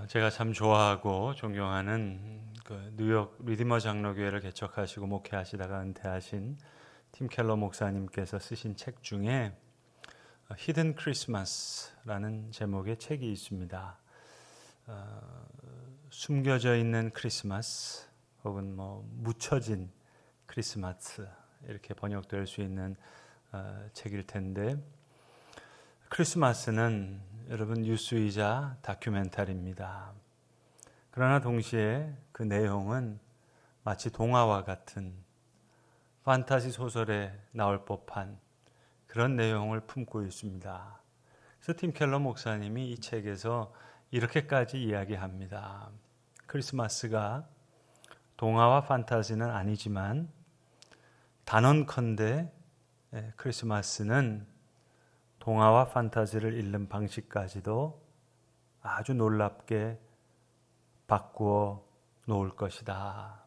제가 참 좋아하고 존경하는 그 뉴욕 리디머 장로교회를 개척하시고 목회하시다가 은퇴하신 팀 켈러 목사님께서 쓰신 책 중에 히든 크리스마스라는 제목의 책이 있습니다. 숨겨져 있는 크리스마스 혹은 묻혀진 크리스마스 이렇게 번역될 수 있는 책일 텐데, 크리스마스는 여러분 뉴스이자 다큐멘터리입니다. 그러나 동시에 그 내용은 마치 동화와 같은 판타지 소설에 나올 법한 그런 내용을 품고 있습니다. 그래서 팀 켈러 목사님이 이 책에서 이렇게까지 이야기합니다. 크리스마스가 동화와 판타지는 아니지만 단언컨대 크리스마스는 동화와 판타지를 읽는 방식까지도 아주 놀랍게 바꾸어 놓을 것이다.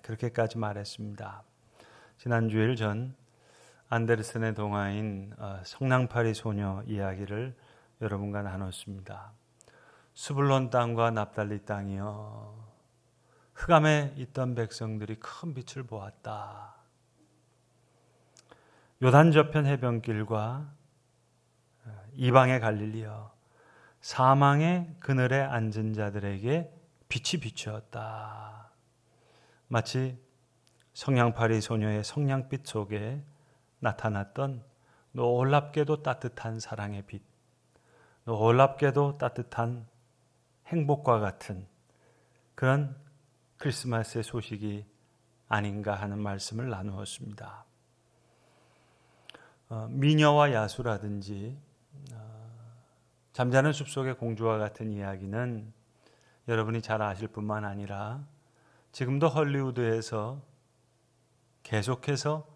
그렇게까지 말했습니다. 지난 주일 전 안데르센의 동화인 성냥팔이 소녀 이야기를 여러분과 나눴습니다. 스불론 땅과 납달리 땅이여, 흑암에 있던 백성들이 큰 빛을 보았다. 요단 저편 해변길과 이방의 갈릴리여, 사망의 그늘에 앉은 자들에게 빛이 비추었다. 마치 성냥팔이 소녀의 성냥빛 속에 나타났던 놀랍게도 따뜻한 사랑의 빛, 놀랍게도 따뜻한 행복과 같은 그런 크리스마스의 소식이 아닌가 하는 말씀을 나누었습니다. 미녀와 야수라든지 잠자는 숲속의 공주와 같은 이야기는 여러분이 잘 아실 뿐만 아니라 지금도 헐리우드에서 계속해서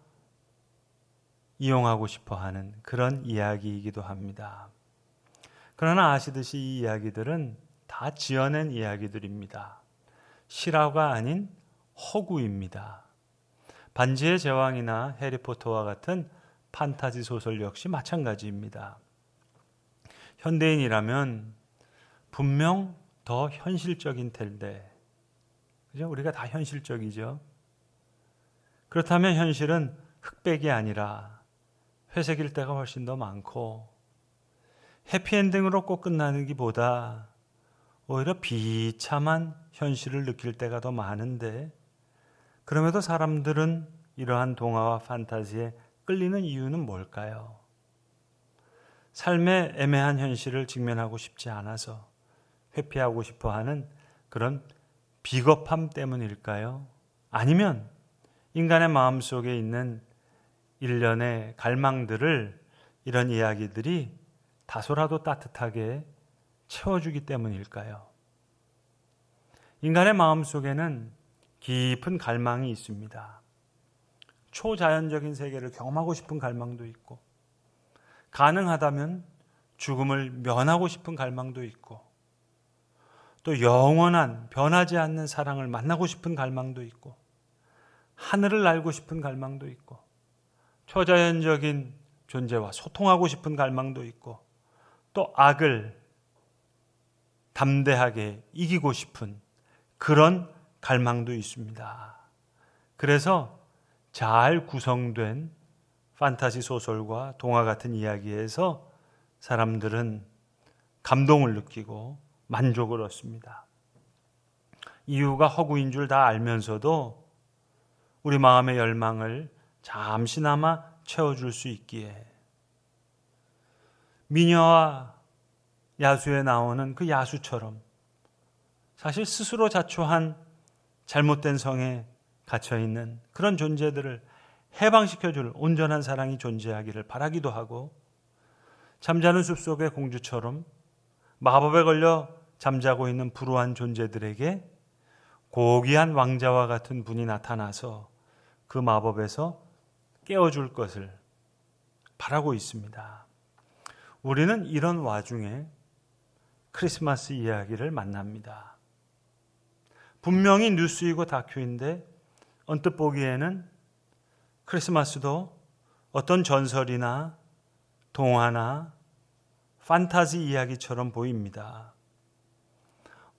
이용하고 싶어하는 그런 이야기이기도 합니다. 그러나 아시듯이 이 이야기들은 다 지어낸 이야기들입니다. 실화가 아닌 허구입니다. 반지의 제왕이나 해리포터와 같은 판타지 소설 역시 마찬가지입니다. 현대인이라면 분명 더 현실적인 텐데, 그죠? 우리가 다 현실적이죠. 그렇다면 현실은 흑백이 아니라 회색일 때가 훨씬 더 많고, 해피엔딩으로 꼭 끝나기보다 오히려 비참한 현실을 느낄 때가 더 많은데, 그럼에도 사람들은 이러한 동화와 판타지에 끌리는 이유는 뭘까요? 삶의 애매한 현실을 직면하고 싶지 않아서 회피하고 싶어하는 그런 비겁함 때문일까요? 아니면 인간의 마음속에 있는 일련의 갈망들을 이런 이야기들이 다소라도 따뜻하게 채워주기 때문일까요? 인간의 마음속에는 깊은 갈망이 있습니다. 초자연적인 세계를 경험하고 싶은 갈망도 있고, 가능하다면 죽음을 면하고 싶은 갈망도 있고, 또 영원한 변하지 않는 사랑을 만나고 싶은 갈망도 있고, 하늘을 날고 싶은 갈망도 있고, 초자연적인 존재와 소통하고 싶은 갈망도 있고, 또 악을 담대하게 이기고 싶은 그런 갈망도 있습니다. 그래서 잘 구성된 판타지 소설과 동화 같은 이야기에서 사람들은 감동을 느끼고 만족을 얻습니다. 이유가 허구인 줄 다 알면서도 우리 마음의 열망을 잠시나마 채워줄 수 있기에, 미녀와 야수에 나오는 그 야수처럼 사실 스스로 자초한 잘못된 성에 갇혀있는 그런 존재들을 해방시켜줄 온전한 사랑이 존재하기를 바라기도 하고, 잠자는 숲속의 공주처럼 마법에 걸려 잠자고 있는 불우한 존재들에게 고귀한 왕자와 같은 분이 나타나서 그 마법에서 깨워줄 것을 바라고 있습니다. 우리는 이런 와중에 크리스마스 이야기를 만납니다. 분명히 뉴스이고 다큐인데 언뜻 보기에는 크리스마스도 어떤 전설이나 동화나 판타지 이야기처럼 보입니다.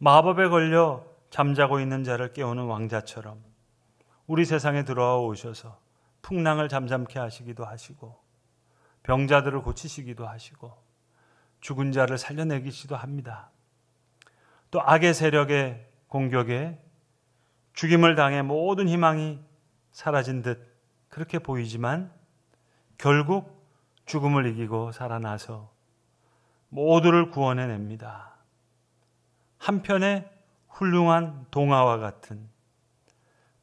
마법에 걸려 잠자고 있는 자를 깨우는 왕자처럼 우리 세상에 들어와 오셔서 풍랑을 잠잠케 하시기도 하시고 병자들을 고치시기도 하시고 죽은 자를 살려내기도 합니다. 또 악의 세력의 공격에 죽임을 당해 모든 희망이 사라진 듯 그렇게 보이지만 결국 죽음을 이기고 살아나서 모두를 구원해냅니다. 한편의 훌륭한 동화와 같은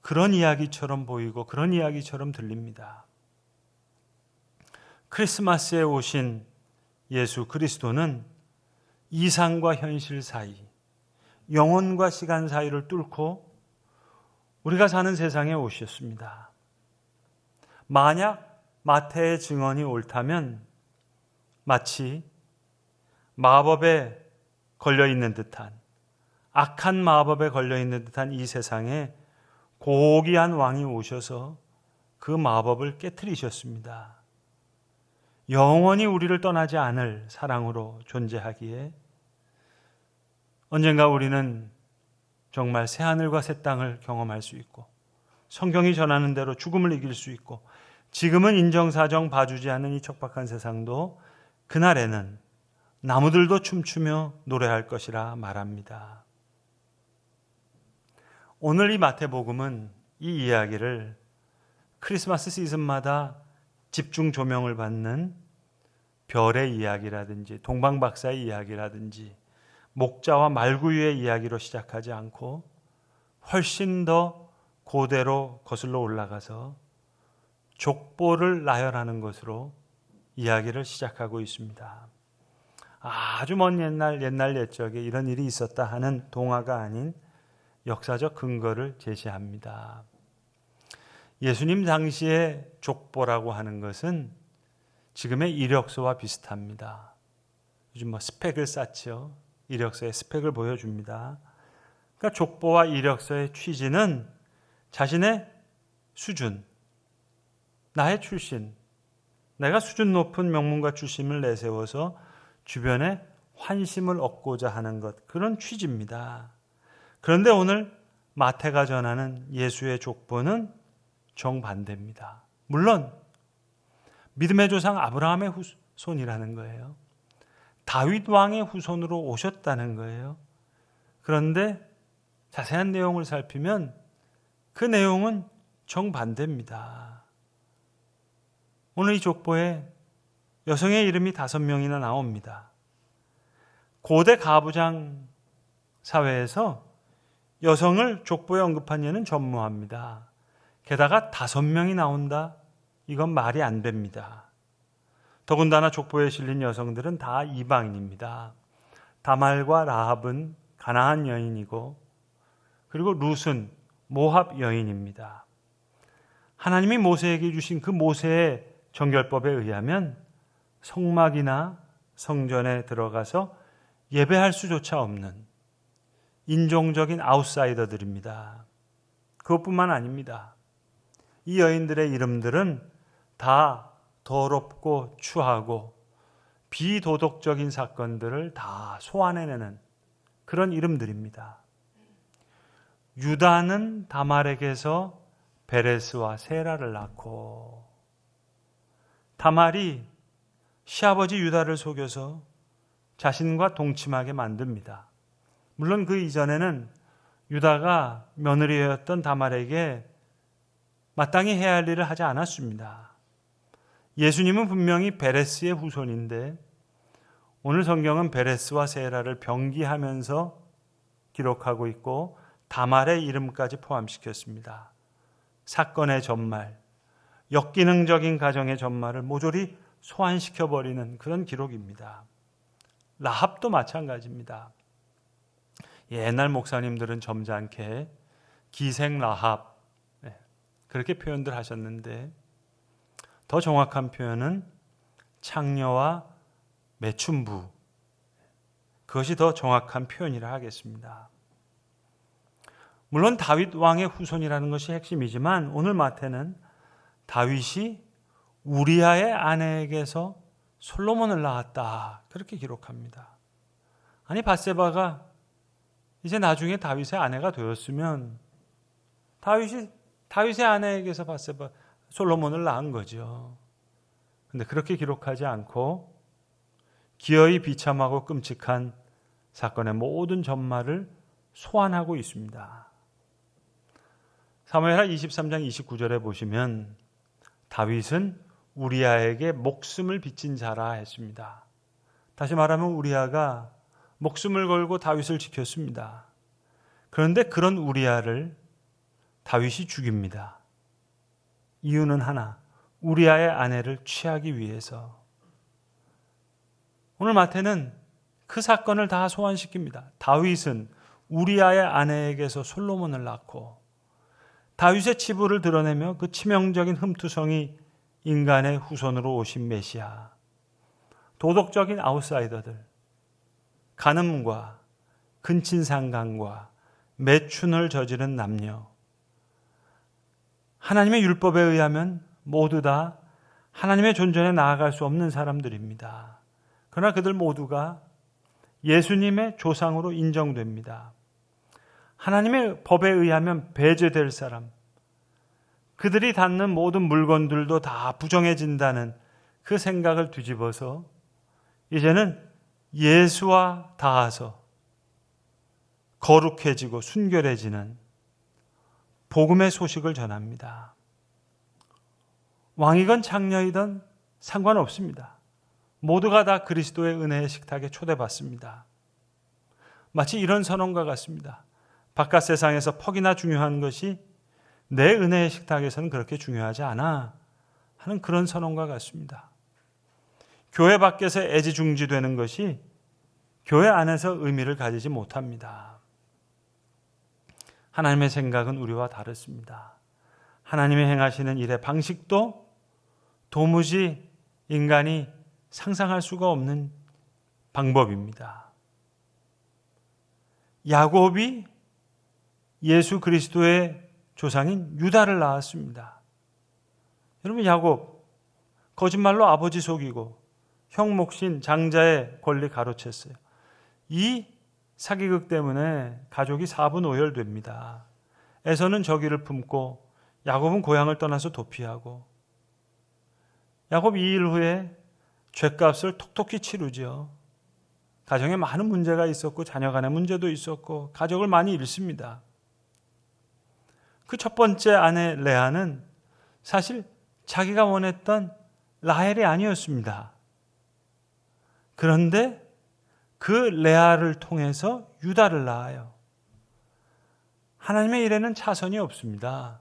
그런 이야기처럼 보이고 그런 이야기처럼 들립니다. 크리스마스에 오신 예수 그리스도는 이상과 현실 사이, 영혼과 시간 사이를 뚫고 우리가 사는 세상에 오셨습니다. 만약 마태의 증언이 옳다면 마치 마법에 걸려있는 듯한, 악한 마법에 걸려있는 듯한 이 세상에 고귀한 왕이 오셔서 그 마법을 깨트리셨습니다. 영원히 우리를 떠나지 않을 사랑으로 존재하기에 언젠가 우리는 정말 새하늘과 새 땅을 경험할 수 있고 성경이 전하는 대로 죽음을 이길 수 있고 지금은 인정사정 봐주지 않는 이 척박한 세상도 그날에는 나무들도 춤추며 노래할 것이라 말합니다. 오늘 이 마태복음은 이 이야기를 크리스마스 시즌마다 집중 조명을 받는 별의 이야기라든지 동방박사의 이야기라든지 목자와 말구유의 이야기로 시작하지 않고 훨씬 더 고대로 거슬러 올라가서 족보를 나열하는 것으로 이야기를 시작하고 있습니다. 아주 먼 옛날 옛적에 이런 일이 있었다 하는 동화가 아닌 역사적 근거를 제시합니다. 예수님 당시의 족보라고 하는 것은 지금의 이력서와 비슷합니다. 요즘 스펙을 쌓죠. 이력서의 스펙을 보여줍니다. 그러니까 족보와 이력서의 취지는 자신의 수준, 나의 출신, 내가 수준 높은 명문과 출신을 내세워서 주변에 환심을 얻고자 하는 것, 그런 취지입니다. 그런데 오늘 마태가 전하는 예수의 족보는 정반대입니다. 물론 믿음의 조상 아브라함의 후손이라는 거예요. 다윗 왕의 후손으로 오셨다는 거예요. 그런데 자세한 내용을 살피면 그 내용은 정반대입니다. 오늘 이 족보에 여성의 이름이 5명이나 나옵니다. 고대 가부장 사회에서 여성을 족보에 언급한 예는 전무합니다. 게다가 5명이 나온다? 이건 말이 안 됩니다. 더군다나 족보에 실린 여성들은 다 이방인입니다. 다말과 라합은 가나안 여인이고 그리고 룻은 모압 여인입니다. 하나님이 모세에게 주신 그 모세의 정결법에 의하면 성막이나 성전에 들어가서 예배할 수조차 없는 인종적인 아웃사이더들입니다. 그것뿐만 아닙니다. 이 여인들의 이름들은 다 더럽고 추하고 비도덕적인 사건들을 다 소환해내는 그런 이름들입니다. 유다는 다말에게서 베레스와 세라를 낳고 다말이 시아버지 유다를 속여서 자신과 동침하게 만듭니다. 물론 그 이전에는 유다가 며느리였던 다말에게 마땅히 해야 할 일을 하지 않았습니다. 예수님은 분명히 베레스의 후손인데 오늘 성경은 베레스와 세라를 병기하면서 기록하고 있고 다말의 이름까지 포함시켰습니다. 사건의 전말, 역기능적인 가정의 전말을 모조리 소환시켜버리는 그런 기록입니다. 라합도 마찬가지입니다. 옛날 목사님들은 점잖게 기생 라합 그렇게 표현들 하셨는데 더 정확한 표현은 창녀와 매춘부, 그것이 더 정확한 표현이라 하겠습니다. 물론 다윗 왕의 후손이라는 것이 핵심이지만 오늘 마태는 다윗이 우리아의 아내에게서 솔로몬을 낳았다 그렇게 기록합니다. 아니 밧세바가 이제 나중에 다윗의 아내가 되었으면 다윗의 아내에게서 바세바 솔로몬을 낳은 거죠. 근데 그렇게 기록하지 않고 기어이 비참하고 끔찍한 사건의 모든 전말을 소환하고 있습니다. 사무엘하 23장 29절에 보시면 다윗은 우리아에게 목숨을 빚진 자라 했습니다. 다시 말하면 우리아가 목숨을 걸고 다윗을 지켰습니다. 그런데 그런 우리아를 다윗이 죽입니다. 이유는 하나, 우리아의 아내를 취하기 위해서. 오늘 마태는 그 사건을 다 소환시킵니다. 다윗은 우리아의 아내에게서 솔로몬을 낳고 다윗의 치부를 드러내며 그 치명적인 흠투성이 인간의 후손으로 오신 메시아, 도덕적인 아웃사이더들, 간음과 근친상간과 매춘을 저지른 남녀, 하나님의 율법에 의하면 모두 다 하나님의 존전에 나아갈 수 없는 사람들입니다. 그러나 그들 모두가 예수님의 조상으로 인정됩니다. 하나님의 법에 의하면 배제될 사람, 그들이 닿는 모든 물건들도 다 부정해진다는 그 생각을 뒤집어서 이제는 예수와 닿아서 거룩해지고 순결해지는 복음의 소식을 전합니다. 왕이건 창녀이든 상관없습니다. 모두가 다 그리스도의 은혜의 식탁에 초대받습니다. 마치 이런 선언과 같습니다. 바깥 세상에서 퍽이나 중요한 것이 내 은혜의 식탁에서는 그렇게 중요하지 않아 하는 그런 선언과 같습니다. 교회 밖에서 애지중지되는 것이 교회 안에서 의미를 가지지 못합니다. 하나님의 생각은 우리와 다릅니다. 하나님의 행하시는 일의 방식도 도무지 인간이 상상할 수가 없는 방법입니다. 야곱이 예수 그리스도의 조상인 유다를 낳았습니다. 여러분, 야곱 거짓말로 아버지 속이고 형 몫인 장자의 권리 가로챘어요. 이 사기극 때문에 가족이 4분 5열됩니다. 에서는 저기를 품고 야곱은 고향을 떠나서 도피하고, 야곱 2일 후에 죗값을 톡톡히 치르죠. 가정에 많은 문제가 있었고 자녀 간의 문제도 있었고 가족을 많이 잃습니다. 그 첫 번째 아내 레아는 사실 자기가 원했던 라헬이 아니었습니다. 그런데 그 레아를 통해서 유다를 낳아요. 하나님의 일에는 차선이 없습니다.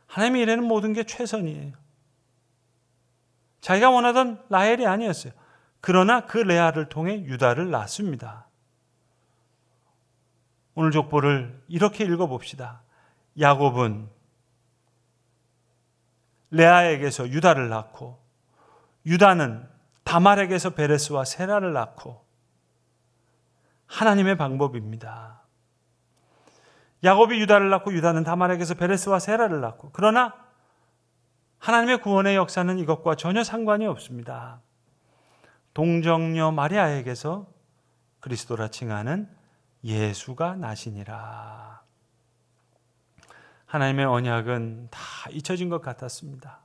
하나님의 일에는 모든 게 최선이에요. 자기가 원하던 라헬이 아니었어요. 그러나 그 레아를 통해 유다를 낳습니다. 오늘 족보를 이렇게 읽어봅시다. 야곱은 레아에게서 유다를 낳고, 유다는 다말에게서 베레스와 세라를 낳고, 하나님의 방법입니다. 야곱이 유다를 낳고 유다는 다말에게서 베레스와 세라를 낳고, 그러나 하나님의 구원의 역사는 이것과 전혀 상관이 없습니다. 동정녀 마리아에게서 그리스도라 칭하는 예수가 나시니라. 하나님의 언약은 다 잊혀진 것 같았습니다.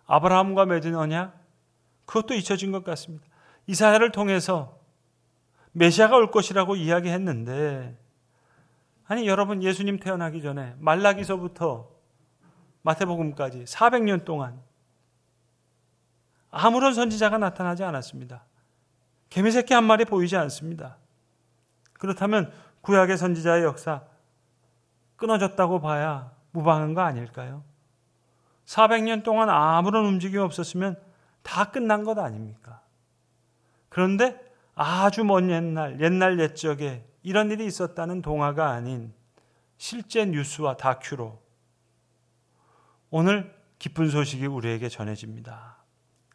아브라함과 맺은 언약, 그것도 잊혀진 것 같습니다. 이사야를 통해서 메시아가 올 것이라고 이야기했는데, 아니 여러분, 예수님 태어나기 전에 말라기서부터 마태복음까지 400년 동안 아무런 선지자가 나타나지 않았습니다. 개미새끼 한 마리 보이지 않습니다. 그렇다면 구약의 선지자의 역사 끊어졌다고 봐야 무방한 거 아닐까요? 400년 동안 아무런 움직임 없었으면 다 끝난 것 아닙니까? 그런데 아주 먼 옛날 옛적에 이런 일이 있었다는 동화가 아닌 실제 뉴스와 다큐로 오늘 기쁜 소식이 우리에게 전해집니다.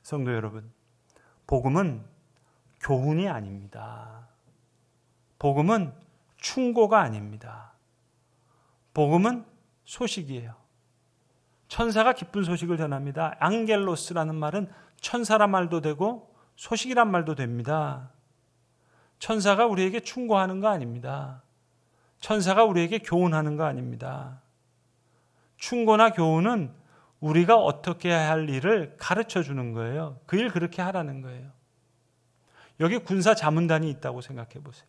성도 여러분, 복음은 교훈이 아닙니다. 복음은 충고가 아닙니다. 복음은 소식이에요. 천사가 기쁜 소식을 전합니다. 앙겔로스라는 말은 천사란 말도 되고 소식이란 말도 됩니다. 천사가 우리에게 충고하는 거 아닙니다. 천사가 우리에게 교훈하는 거 아닙니다. 충고나 교훈은 우리가 어떻게 해야 할 일을 가르쳐 주는 거예요. 그 일 그렇게 하라는 거예요. 여기 군사 자문단이 있다고 생각해 보세요.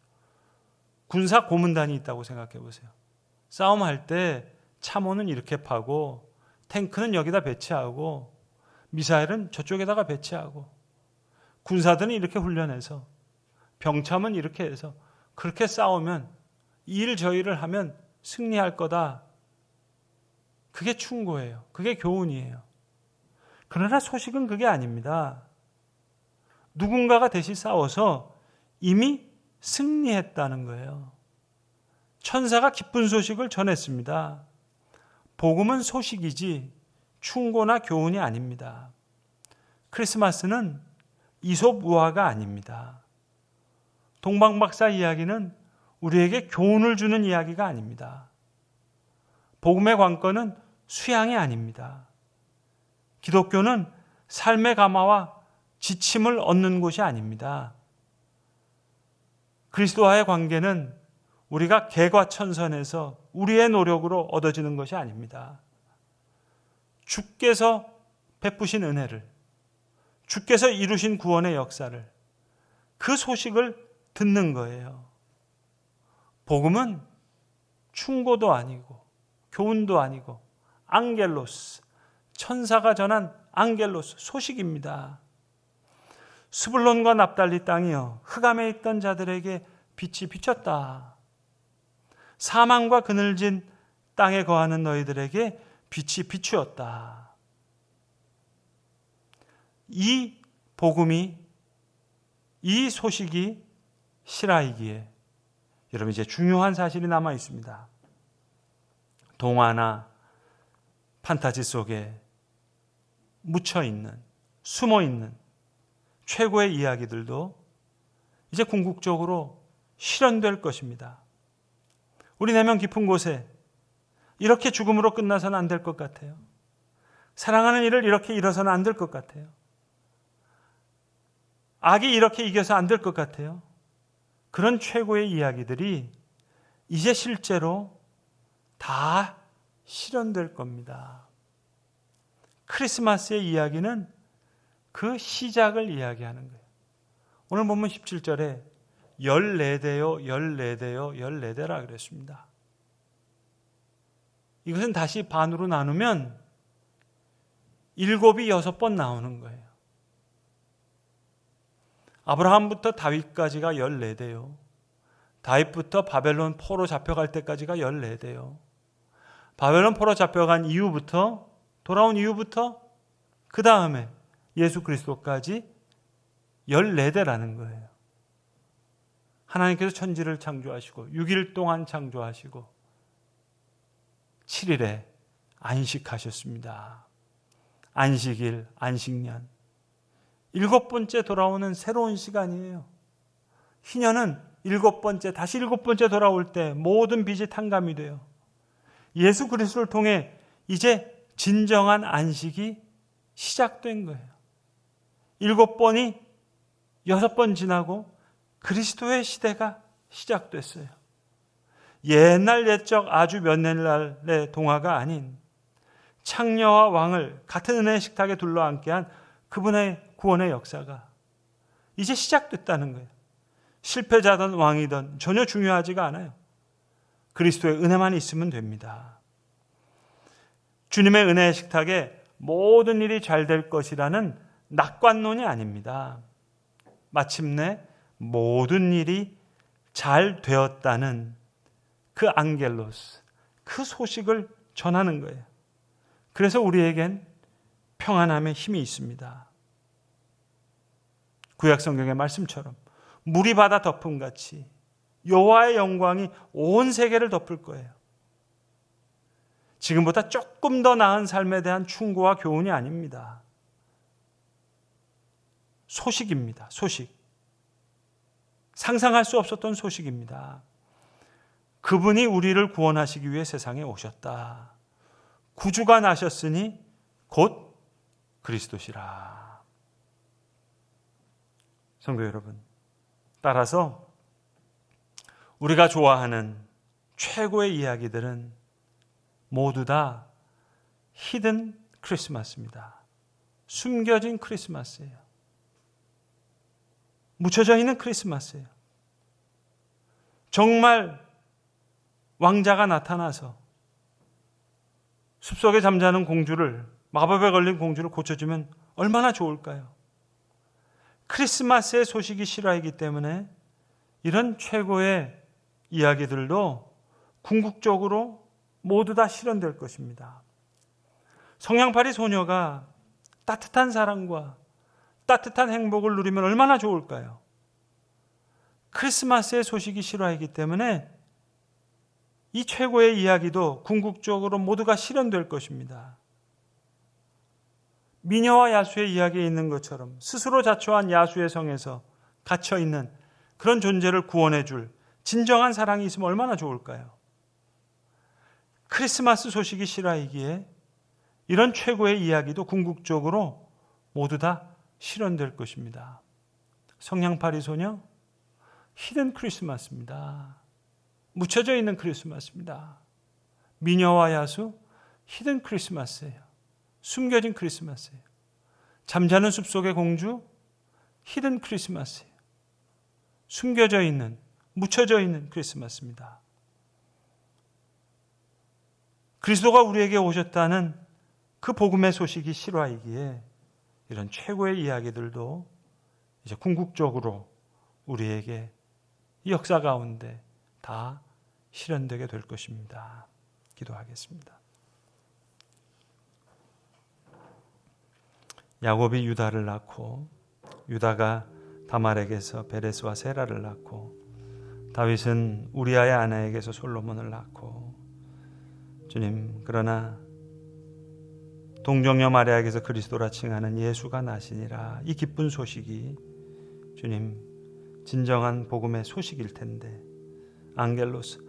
군사 고문단이 있다고 생각해 보세요. 싸움할 때 참호는 이렇게 파고 탱크는 여기다 배치하고 미사일은 저쪽에다가 배치하고 군사들은 이렇게 훈련해서 병참은 이렇게 해서 그렇게 싸우면 이 일 저 일을 하면 승리할 거다. 그게 충고예요. 그게 교훈이에요. 그러나 소식은 그게 아닙니다. 누군가가 대신 싸워서 이미 승리했다는 거예요. 천사가 기쁜 소식을 전했습니다. 복음은 소식이지 충고나 교훈이 아닙니다. 크리스마스는 이솝 우화가 아닙니다. 동방박사 이야기는 우리에게 교훈을 주는 이야기가 아닙니다. 복음의 관건은 수양이 아닙니다. 기독교는 삶의 감화와 지침을 얻는 곳이 아닙니다. 그리스도와의 관계는 우리가 개과천선해서 우리의 노력으로 얻어지는 것이 아닙니다. 주께서 베푸신 은혜를, 주께서 이루신 구원의 역사를, 그 소식을 듣는 거예요. 복음은 충고도 아니고 교훈도 아니고 앙겔로스, 천사가 전한 앙겔로스, 소식입니다. 스불론과 납달리 땅이여, 흑암에 있던 자들에게 빛이 비쳤다. 사망과 그늘진 땅에 거하는 너희들에게 빛이 비추었다. 이 복음이, 이 소식이 실화이기에 여러분 이제 중요한 사실이 남아 있습니다. 동화나 판타지 속에 묻혀있는, 숨어있는 최고의 이야기들도 이제 궁극적으로 실현될 것입니다. 우리 내면 깊은 곳에 이렇게 죽음으로 끝나서는 안 될 것 같아요. 사랑하는 일을 이렇게 잃어서는 안 될 것 같아요. 악이 이렇게 이겨서 안 될 것 같아요. 그런 최고의 이야기들이 이제 실제로 다 실현될 겁니다. 크리스마스의 이야기는 그 시작을 이야기하는 거예요. 오늘 본문 17절에 14대요, 14대요, 14대라 그랬습니다. 이것은 다시 반으로 나누면 7이 6번 나오는 거예요. 아브라함부터 다윗까지가 14대요. 다윗부터 바벨론 포로 잡혀갈 때까지가 14대요. 바벨론 포로 잡혀간 이후부터, 돌아온 이후부터 그 다음에 예수 그리스도까지 14대라는 거예요. 하나님께서 천지를 창조하시고 6일 동안 창조하시고 7일에 안식하셨습니다. 안식일, 안식년. 7번째 돌아오는 새로운 시간이에요. 희년은 7번째, 다시 7번째 돌아올 때 모든 빚이 탕감이 돼요. 예수 그리스도를 통해 이제 진정한 안식이 시작된 거예요. 7번이 6번 지나고 그리스도의 시대가 시작됐어요. 옛날 옛적 아주 몇 년날의 동화가 아닌 창녀와 왕을 같은 은혜의 식탁에 둘러앉게 한 그분의 구원의 역사가 이제 시작됐다는 거예요. 실패자든 왕이든 전혀 중요하지가 않아요. 그리스도의 은혜만 있으면 됩니다. 주님의 은혜의 식탁에 모든 일이 잘 될 것이라는 낙관론이 아닙니다. 마침내 모든 일이 잘 되었다는 그 앙겔로스, 그 소식을 전하는 거예요. 그래서 우리에겐 평안함의 힘이 있습니다. 구약 성경의 말씀처럼 물이 바다 덮음같이 여호와의 영광이 온 세계를 덮을 거예요. 지금보다 조금 더 나은 삶에 대한 충고와 교훈이 아닙니다. 소식입니다. 소식. 상상할 수 없었던 소식입니다. 그분이 우리를 구원하시기 위해 세상에 오셨다. 구주가 나셨으니 곧 그리스도시라. 성도 여러분, 따라서 우리가 좋아하는 최고의 이야기들은 모두 다 히든 크리스마스입니다. 숨겨진 크리스마스예요. 묻혀져 있는 크리스마스예요. 정말 왕자가 나타나서 숲속에 잠자는 공주를, 마법에 걸린 공주를 고쳐주면 얼마나 좋을까요? 크리스마스의 소식이 실화이기 때문에 이런 최고의 이야기들도 궁극적으로 모두 다 실현될 것입니다. 성냥팔이 소녀가 따뜻한 사랑과 따뜻한 행복을 누리면 얼마나 좋을까요? 크리스마스의 소식이 실화이기 때문에 이 최고의 이야기도 궁극적으로 모두가 실현될 것입니다. 미녀와 야수의 이야기에 있는 것처럼 스스로 자초한 야수의 성에서 갇혀있는 그런 존재를 구원해 줄 진정한 사랑이 있으면 얼마나 좋을까요? 크리스마스 소식이 실화이기에 이런 최고의 이야기도 궁극적으로 모두 다 실현될 것입니다. 성냥팔이 소녀, 히든 크리스마스입니다. 묻혀져 있는 크리스마스입니다. 미녀와 야수, 히든 크리스마스예요. 숨겨진 크리스마스예요. 잠자는 숲속의 공주, 히든 크리스마스예요. 숨겨져 있는, 묻혀져 있는 크리스마스입니다. 그리스도가 우리에게 오셨다는 그 복음의 소식이 실화이기에 이런 최고의 이야기들도 이제 궁극적으로 우리에게 이 역사 가운데 다 실현되게 될 것입니다. 기도하겠습니다. 야곱이 유다를 낳고 유다가 다말에게서 베레스와 세라를 낳고 다윗은 우리아의 아내에게서 솔로몬을 낳고 주님, 그러나 동정녀 마리아에게서 그리스도라 칭하는 예수가 나시니라. 이 기쁜 소식이 주님 진정한 복음의 소식일 텐데 앙겔로스,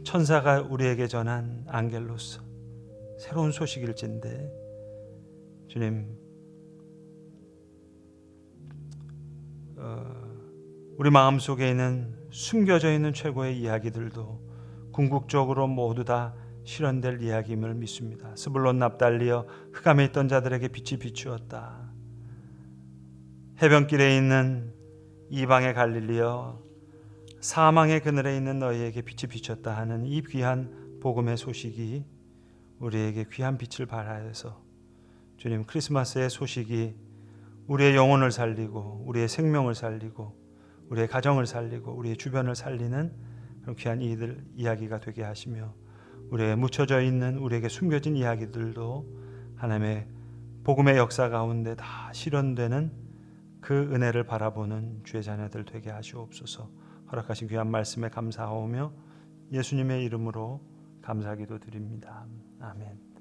천사가 우리에게 전한 앙겔로스, 새로운 소식일진데 주님, 우리 마음속에 있는 숨겨져 있는 최고의 이야기들도 궁극적으로 모두 다 실현될 이야기임을 믿습니다. 스불론 납달리여 흑암에 있던 자들에게 빛이 비추었다. 해변길에 있는 이방의 갈릴리여 사망의 그늘에 있는 너희에게 빛이 비쳤다 하는 이 귀한 복음의 소식이 우리에게 귀한 빛을 발하여서 주님, 크리스마스의 소식이 우리의 영혼을 살리고 우리의 생명을 살리고 우리의 가정을 살리고 우리의 주변을 살리는 그런 귀한 이야기가 되게 하시며 우리의 묻혀져 있는 우리에게 숨겨진 이야기들도 하나님의 복음의 역사 가운데 다 실현되는 그 은혜를 바라보는 주의 자녀들 되게 하시옵소서. 허락하신 귀한 말씀에 감사하오며 예수님의 이름으로 감사기도 드립니다. 아멘.